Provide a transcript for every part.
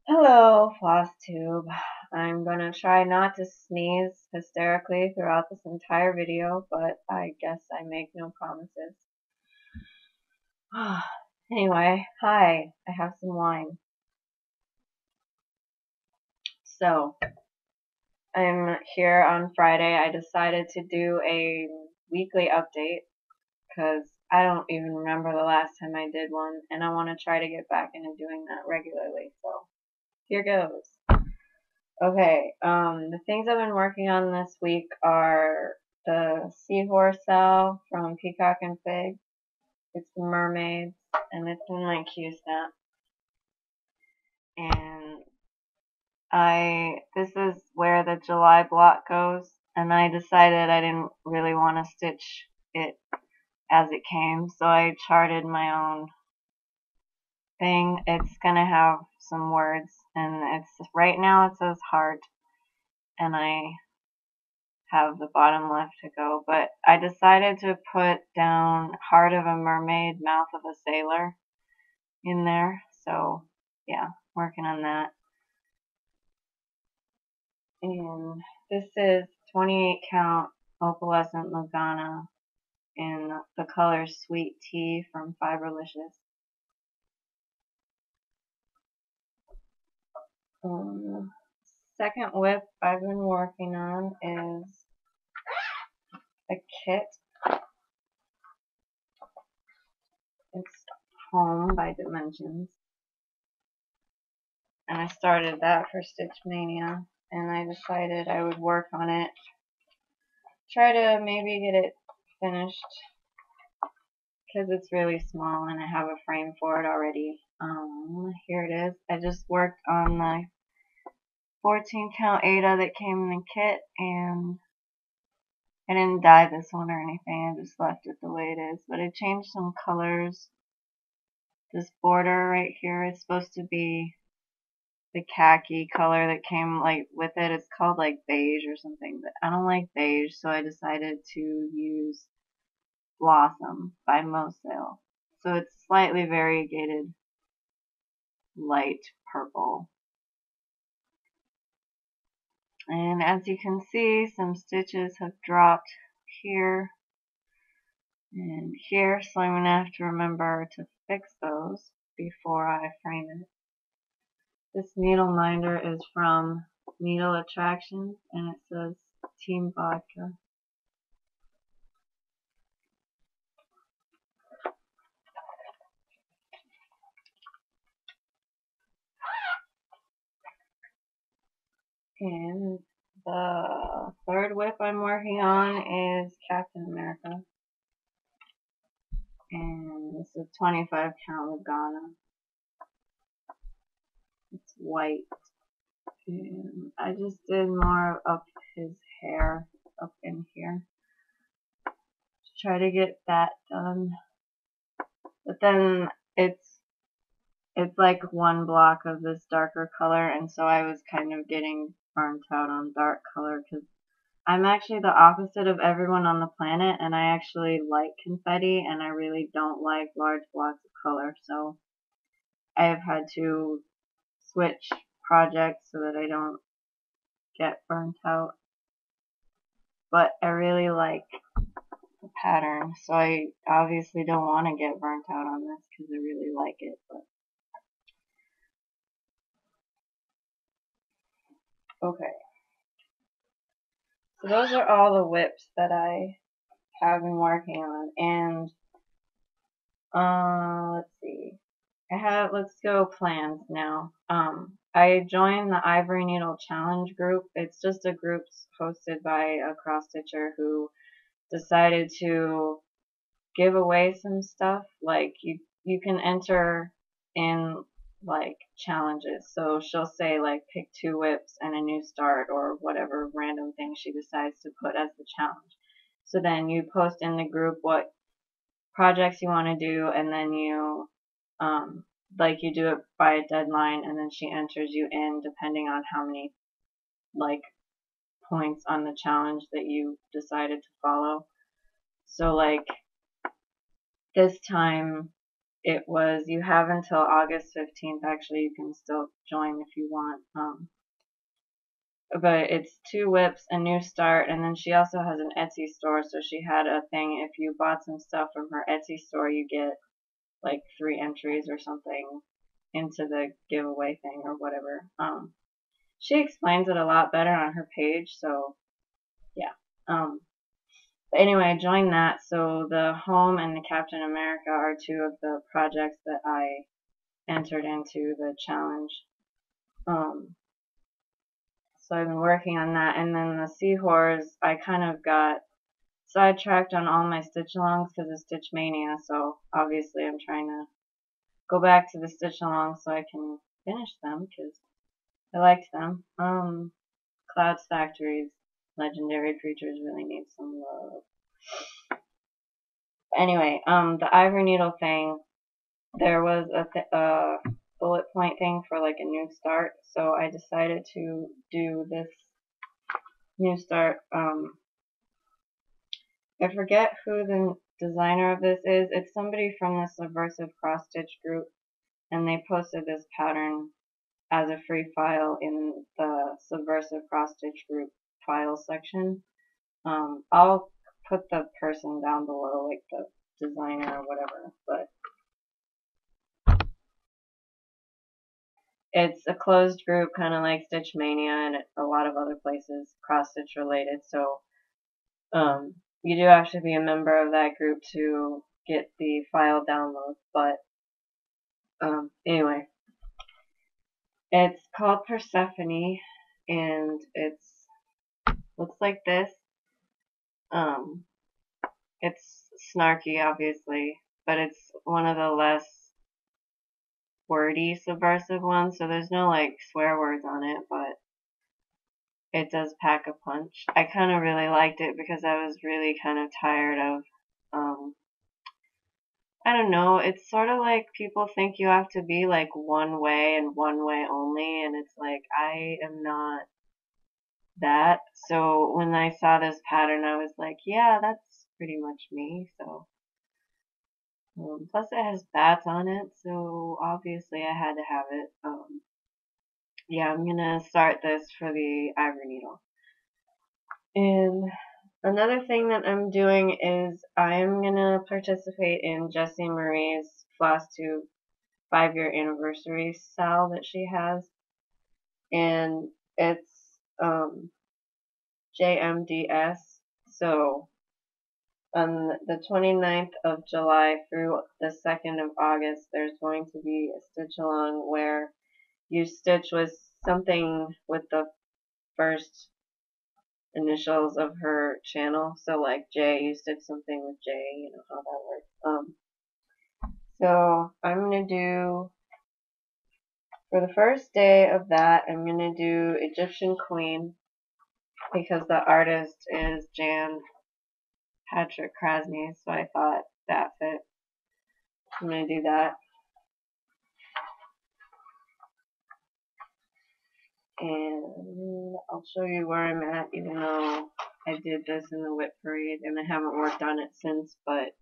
Hello, Floss Tube. I'm gonna try not to sneeze hysterically throughout this entire video, but I guess I make no promises. Anyway, hi, I have some wine. So, I'm here on Friday. I decided to do a weekly update because I don't even remember the last time I did one, and I want to try to get back into doing that regularly. So, here goes. Okay, the things I've been working on this week are the seahorse cell from Peacock and Fig. It's the mermaids, and it's in my Q-snap. And this is where the July block goes, and I decided I didn't really want to stitch it as it came, so I charted my own thing. It's gonna have some words, and right now it says heart, and I have the bottom left to go, but I decided to put down heart of a mermaid, mouth of a sailor in there. So yeah, working on that. And this is 28 count opalescent Lugana in the color Sweet Tea from Fiberlicious. Second whip I've been working on is a kit. It's Home by Dimensions. And I started that for Stitch Mania, and I decided I would work on it, try to maybe get it finished, because it's really small and I have a frame for it already. Here it is. I just worked on the 14 count Ada that came in the kit, and I didn't dye this one or anything, I just left it the way it is, but I changed some colors. This border right here is supposed to be the khaki color that came like with it. It's called like beige or something, but I don't like beige, so I decided to use Blossom by Mosale. So it's slightly variegated light purple. And as you can see, some stitches have dropped here and here, so I'm going to have to remember to fix those before I frame it. This needle minder is from Needle Attractions, and it says Team Vodka. And the third whip I'm working on is Captain America. And this is 25 count Lugana. It's white. And I just did more up his hair up in here to try to get that done. But then it's like one block of this darker color, and so I was kind of getting burnt out on dark color because I'm actually the opposite of everyone on the planet, and I actually like confetti, and I really don't like large blocks of color, so I have had to switch projects so that I don't get burnt out. But I really like the pattern, so I obviously don't want to get burnt out on this because I really like it. But okay. So those are all the whips that I have been working on, and let's see. Let's go plans now. I joined the Ivory Needle Challenge group. It's just a group hosted by a cross stitcher who decided to give away some stuff. Like you can enter in like challenges. So she'll say like pick 2 whips and a new start or whatever random thing she decides to put as the challenge. So then you post in the group what projects you want to do, and then you you do it by a deadline, and then she enters you in depending on how many like points on the challenge that you decided to follow. So like this time it was, you have until August 15th. Actually, you can still join if you want. But it's 2 whips, a new start, and then she also has an Etsy store. So she had a thing, if you bought some stuff from her Etsy store, you get like 3 entries or something into the giveaway thing or whatever. She explains it a lot better on her page, so yeah. But anyway, I joined that. So the Home and the Captain America are 2 of the projects that I entered into the challenge. So I've been working on that, and then the Seahorse, I kind of got sidetracked on all my stitch-alongs because of Stitch Mania, so obviously I'm trying to go back to the stitch-alongs so I can finish them because I liked them. Clouds Factory's Legendary Creatures really need some love. Anyway, the Ivory Needle thing, there was a bullet point thing for like a new start, so I decided to do this new start. I forget who the designer of this is. It's somebody from the Subversive Cross Stitch group, and they posted this pattern as a free file in the Subversive Cross Stitch group file section. I'll put the person down below, like the designer or whatever, but it's a closed group, kind of like Stitch Mania and a lot of other places cross stitch related, so you do have to be a member of that group to get the file download, but anyway, it's called Persephone, and it's looks like this. It's snarky, obviously, but it's one of the less wordy subversive ones, so there's no like swear words on it, but it does pack a punch. I kind of really liked it because I was really kind of tired of, I don't know, it's sort of like people think you have to be like one way and one way only, and it's like, I am not that. So when I saw this pattern, I was like, yeah, that's pretty much me. So plus it has bats on it, so obviously I had to have it. Yeah, I'm gonna start this for the Ivory Needle. And another thing that I'm doing is I'm gonna participate in Jessie Marie's Floss Tube 5-year anniversary sale that she has, and it's JMDS. So on the 29th of July through the 2nd of August, there's going to be a stitch along where you stitch with something with the first initials of her channel. So like J, you stitch something with J, you know how that works. So I'm going to do, for the first day of that, I'm going to do Egyptian Queen because the artist is Jan Patrick Krasny, so I thought that fit. I'm going to do that. And I'll show you where I'm at, even though I did this in the whip parade and I haven't worked on it since, but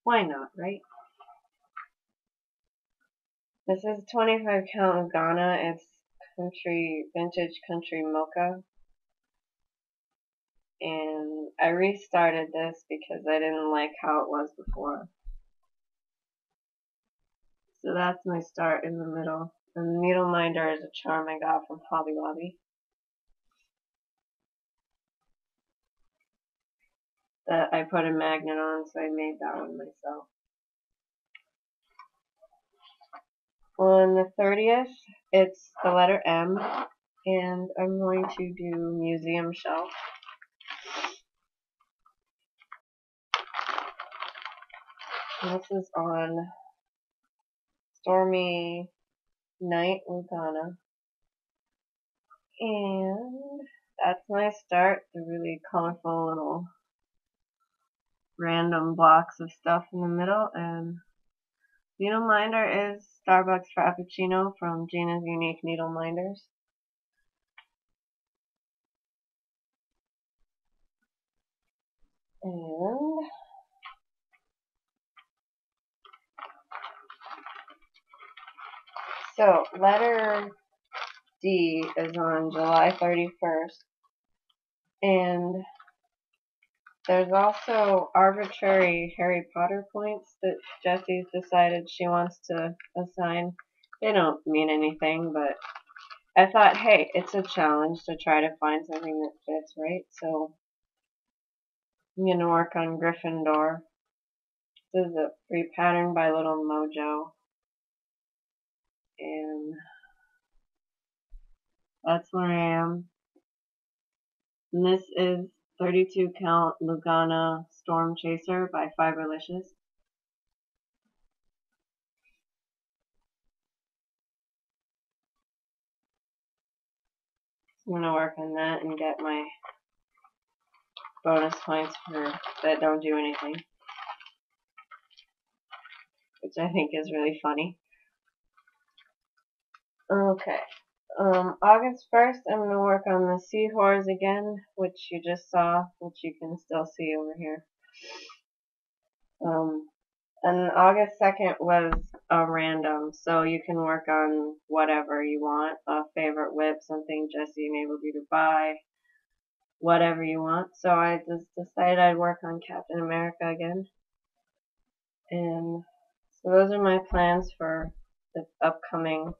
why not, right? This is 25 count Ghana. It's vintage country mocha. And I restarted this because I didn't like how it was before. So that's my start in the middle. And the needle minder is a charm I got from Hobby Lobby that I put a magnet on, so I made that one myself. On the 30th, it's the letter M, and I'm going to do Museum Shelf. And this is on Stormy Night in Ghana. And that's my start, the really colorful little random blocks of stuff in the middle. And needle minder is Starbucks Frappuccino from Gina's Unique Needle Minders. And So, letter D is on July 31st, and there's also arbitrary Harry Potter points that Jessie's decided she wants to assign. They don't mean anything, but I thought, hey, it's a challenge to try to find something that fits, right? So I'm going to work on Gryffindor. This is a free pattern by Little Mojo. And that's where I am. And this is 32 count Lugana Storm Chaser by Fiberlicious. I'm going to work on that and get my bonus points for that don't do anything, which I think is really funny. Okay. August 1st, I'm going to work on the Seahorse again, which you just saw, which you can still see over here. And August 2nd was a random, so you can work on whatever you want. A favorite whip, something Jessie enabled you to buy, whatever you want. So I just decided I'd work on Captain America again. And so those are my plans for the upcoming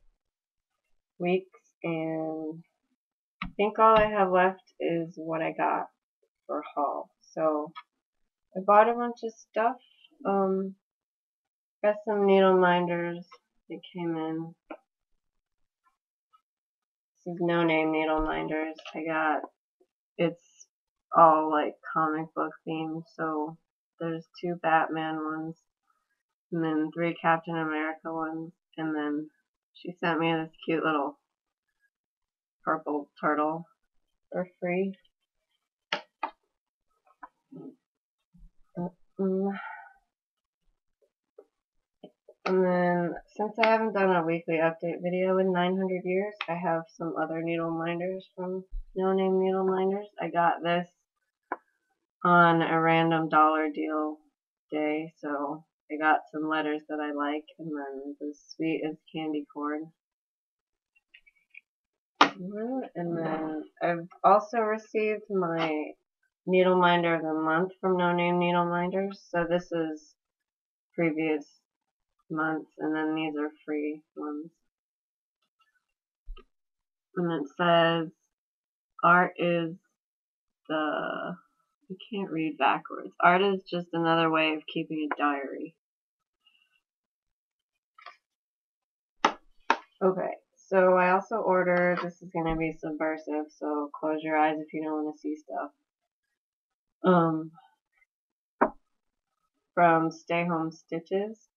weeks. And I think all I have left is what I got for haul. So I bought a bunch of stuff. Got some needle minders that came in. This is No Name needle minders. It's all like comic book themed, so there's 2 Batman ones, and then 3 Captain America ones, and then she sent me this cute little purple turtle for free. And then, since I haven't done a weekly update video in 900 years, I have some other needle minders from No Name Needle Minders. I got this on a random dollar deal day, so I got some letters that I like, and then the sweet as candy corn. And then I've also received my needle minder of the month from No Name Needle Minders. So this is previous months, and then these are free ones. And it says, art is the, you can't read backwards. Art is just another way of keeping a diary. Okay, so I also ordered, this is going to be subversive, so close your eyes if you don't want to see stuff. From Stay Home Stitches.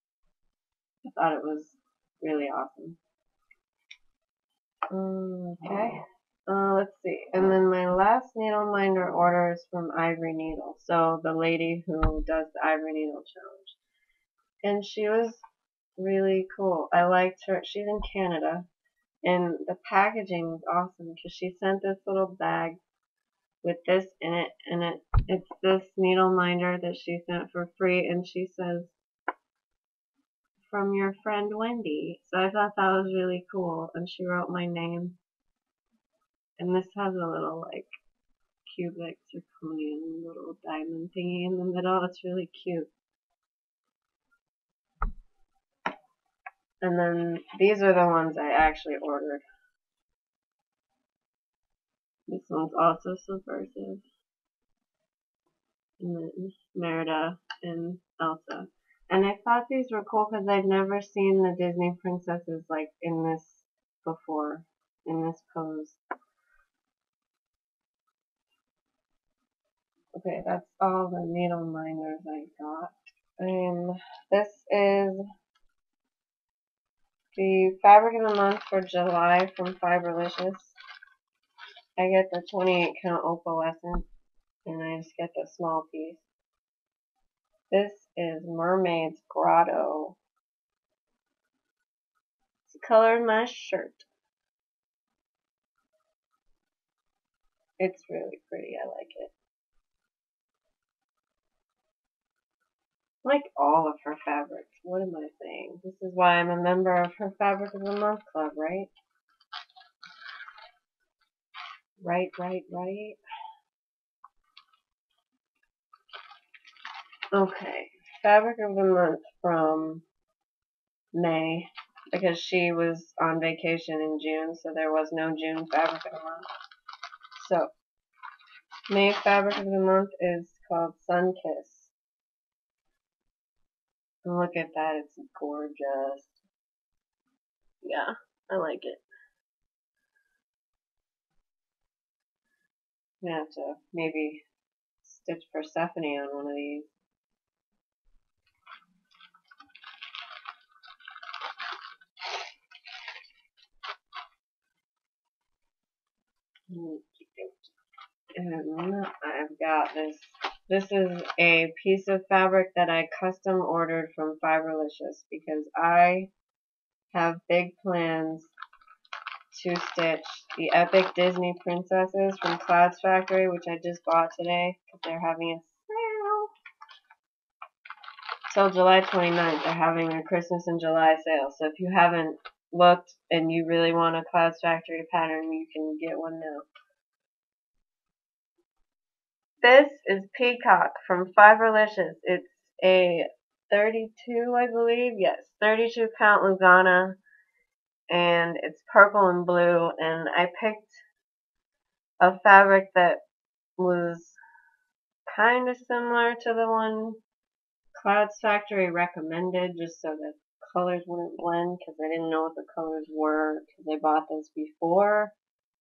I thought it was really awesome. Okay. Let's see. And then my last needle minder order is from Ivory Needle. So the lady who does the Ivory Needle Challenge. And she was really cool. I liked her. She's in Canada. And the packaging was awesome because she sent this little bag with this in it. And it's this needle minder that she sent for free. And she says, from your friend Wendy. So I thought that was really cool. And she wrote my name. And this has a little like cubic zirconium little diamond thingy in the middle. It's really cute. And then these are the ones I actually ordered. This one's also subversive. And then Merida and Elsa. And I thought these were cool because I've never seen the Disney princesses like in this before, in this pose. Okay, that's all the needle minders I got. And this is the fabric of the month for July from Fiberlicious. I get the 28 count opalescent, and I just get the small piece. This is Mermaid's Grotto. It's the color of my shirt. It's really pretty. I like it. Like all of her fabrics. What am I saying? This is why I'm a member of her Fabric of the Month Club, right? Right. Okay. Fabric of the Month from May, because she was on vacation in June, so there was no June Fabric of the Month. So, May Fabric of the Month is called Sun Kiss. Look at that, it's gorgeous. Yeah, I like it. I'm gonna have to maybe stitch Persephone on one of these. And I've got this. This is a piece of fabric that I custom ordered from Fiberlicious because I have big plans to stitch the Epic Disney Princesses from Clouds Factory, which I just bought today because they're having a sale. Till July 29th, they're having a Christmas and July sale. So if you haven't looked and you really want a Clouds Factory pattern, you can get one now. This is Peacock from Fiberlicious. It's a 32, I believe. Yes, 32 count Lugana. And it's purple and blue. And I picked a fabric that was kind of similar to the one Clouds Factory recommended, just so that colors wouldn't blend, because I didn't know what the colors were, because I bought this before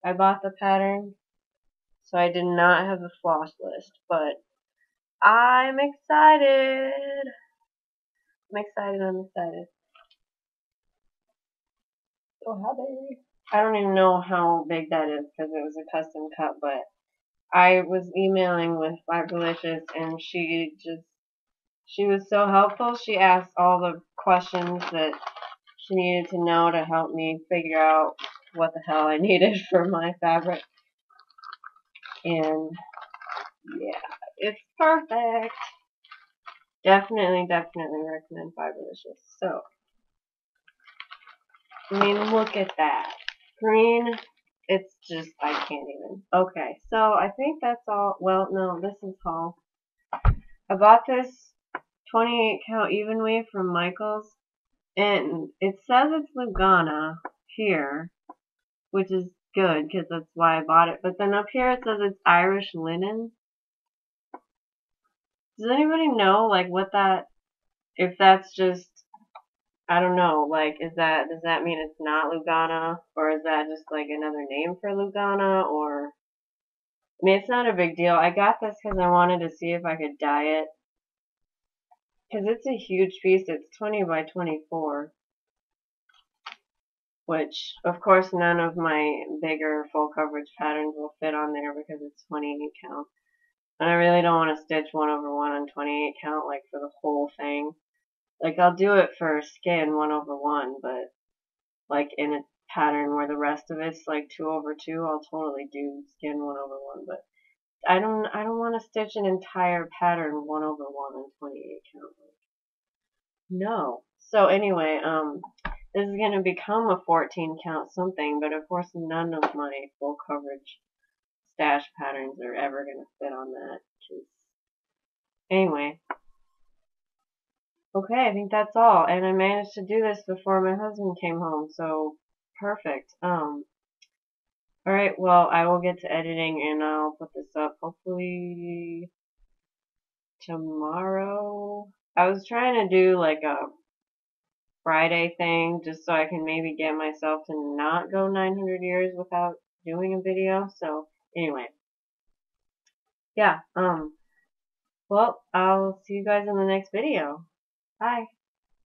I bought the pattern. So I did not have the floss list, but I'm excited. I'm excited. So how big? I don't even know how big that is because it was a custom cut, but I was emailing with Fiberlicious and she was so helpful. She asked all the questions that she needed to know to help me figure out what the hell I needed for my fabric. And yeah, it's perfect. Definitely recommend Fiberlicious. So, I mean, look at that. Green, it's just, I can't even. Okay, so I think that's all. Well, no, this is haul. I bought this 28 count even weave from Michaels, and it says it's Lugana here, which is good because that's why I bought it. But then up here it says it's Irish linen. Does anybody know, like, what that, if that's just, I don't know, like, does that mean it's not Lugana, or is that just like another name for Lugana, or, I mean, it's not a big deal. I got this because I wanted to see if I could dye it, because it's a huge piece. It's 20 by 24, which, of course, none of my bigger full coverage patterns will fit on there because it's 28 count. And I really don't want to stitch 1/1 on 28 count, like, for the whole thing. Like, I'll do it for skin 1/1, but, like, in a pattern where the rest of it's, like, 2/2, I'll totally do skin 1/1, but I don't want to stitch an entire pattern 1/1 on 28 count. No. So, anyway, this is going to become a 14 count something, but of course none of my full coverage stash patterns are ever going to fit on that. Anyway. Okay, I think that's all. And I managed to do this before my husband came home, so perfect. Alright, well, I will get to editing and I'll put this up hopefully tomorrow. I was trying to do like a Friday thing just so I can maybe get myself to not go 900 years without doing a video. So, anyway. Yeah, well, I'll see you guys in the next video. Bye.